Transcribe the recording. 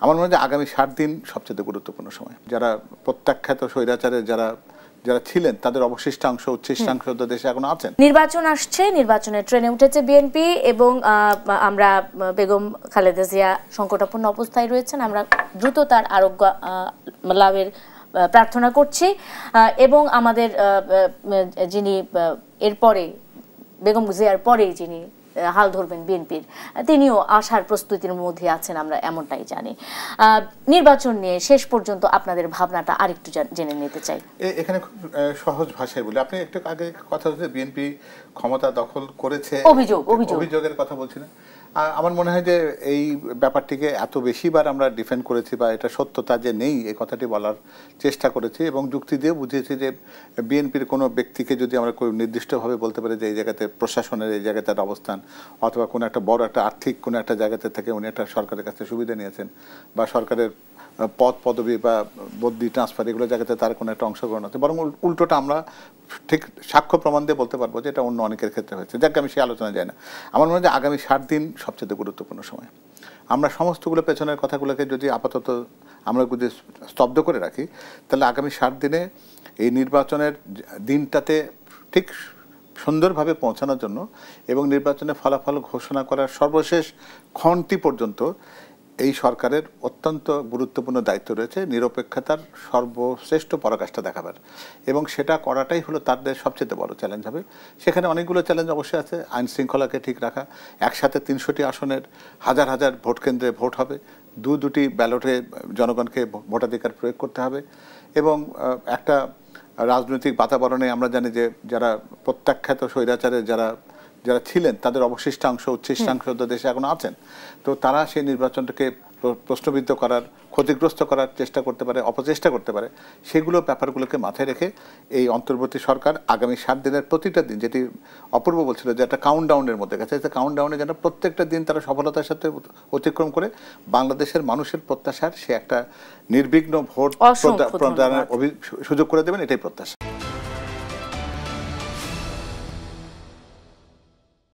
আমার মনে হয় যে আগামী ৭ দিন সবচেয়ে গুরুত্বপূর্ণ সময়। যারা প্রত্যাখ্যাত স্বৈরাচারের যারা ছিলেন তাদের অবশিষ্টাংশ উচ্ছিষ্টাংশ দেশে এখনো আছেন। নির্বাচন আসছে, নির্বাচনের ট্রেনে উঠেছে বিএনপি এবং আমরা বেগম খালেদা জিয়া সংকটাপন্ন অবস্থায় রয়েছেন। আমরা দ্রুত তার আরোগ্য লাভের প্রার্থনা করছি এবং আমাদের যিনি এরপরে বেগম জিয়ার পরে যিনি হাল ধরবেন বিএনপির, তিনিও আসার প্রস্তুতির মধ্যে আছেন, আমরা এমনটাই জানি। নির্বাচন নিয়ে শেষ পর্যন্ত আপনাদের ভাবনাটা আরেকটু জেনে নিতে চাই। এখানে খুব সহজ ভাষায় বলি, আপনি একটু আগে কথা হচ্ছে বিএনপি ক্ষমতা দখল করেছে অভিযোগের কথা বলছিলেন। আমার মনে হয় যে এই ব্যাপারটিকে এত বেশিবার আমরা ডিফেন্ড করেছি বা এটা সত্যতা যে নেই এই কথাটি বলার চেষ্টা করেছি এবং যুক্তি দিয়ে বুঝিয়েছি যে বিএনপির কোনো ব্যক্তিকে যদি আমরা নির্দিষ্টভাবে বলতে পারি যে এই জায়গাতে প্রশাসনের এই জায়গাতে তার অবস্থান অথবা কোনো একটা বড় একটা আর্থিক কোনো একটা জায়গাতে থেকে উনি একটা সরকারের কাছে সুবিধা নিয়েছেন বা সরকারের পদ পদবি বা বদলি ট্রান্সফার এগুলো জায়গাতে তার কোনো একটা অংশগ্রহণ আছে, বরং উল্টোটা আমরা ঠিক সাক্ষ্য প্রমাণ দিয়ে বলতে পারবো যে এটা অন্য অনেকের ক্ষেত্রে হয়েছে। যাকে আমি সেই আলোচনায় যাই না। আমার মনে হয় যে আগামী ৭ দিন সবচেয়ে গুরুত্বপূর্ণ সময়। আমরা সমস্তগুলো পেছনের কথাগুলোকে যদি আপাতত আমরা যদি স্তব্ধ করে রাখি তাহলে আগামী ৭ দিনে এই নির্বাচনের দিনটাতে ঠিক সুন্দরভাবে পৌঁছানোর জন্য এবং নির্বাচনের ফলাফল ঘোষণা করার সর্বশেষ ক্ষণটি পর্যন্ত এই সরকারের অত্যন্ত গুরুত্বপূর্ণ দায়িত্ব রয়েছে নিরপেক্ষতার সর্বশ্রেষ্ঠ পরাকাষ্ঠা দেখাবার এবং সেটা করাটাই হলো তাদের সবচেয়ে বড় চ্যালেঞ্জ হবে। সেখানে অনেকগুলো চ্যালেঞ্জ অবশ্যই আছে। আইন শৃঙ্খলাকে ঠিক রাখা, একসাথে ৩০০টি আসনের হাজার হাজার ভোট কেন্দ্রে ভোট হবে, দুটি ব্যালটে জনগণকে ভোটাধিকার প্রয়োগ করতে হবে এবং একটা রাজনৈতিক বাতাবরণে আমরা জানি যে যারা প্রত্যাখ্যাত স্বৈরাচারের যারা ছিলেন তাদের অবশিষ্টাংশ উচ্ছিষ্টাংশ দেশে এখনো আছেন। তো তারা সেই নির্বাচনটাকে প্রশ্নবিদ্ধ করার, ক্ষতিগ্রস্ত করার চেষ্টা করতে পারে, অপচেষ্টা করতে পারে। সেগুলো ব্যাপারগুলোকে মাথায় রেখে এই অন্তর্বর্তী সরকার আগামী ৭ দিনের প্রতিটা দিন, যেটি অপূর্ব বলছিল যে একটা কাউন্টডাউনের মধ্যে গেছে, কাউন্টডাউনে যেন প্রত্যেকটা দিন তারা সফলতার সাথে অতিক্রম করে বাংলাদেশের মানুষের প্রত্যাশার সে একটা নির্বিঘ্ন ভোট প্রদানের সুযোগ করে দেবেন, এটাই প্রত্যাশা।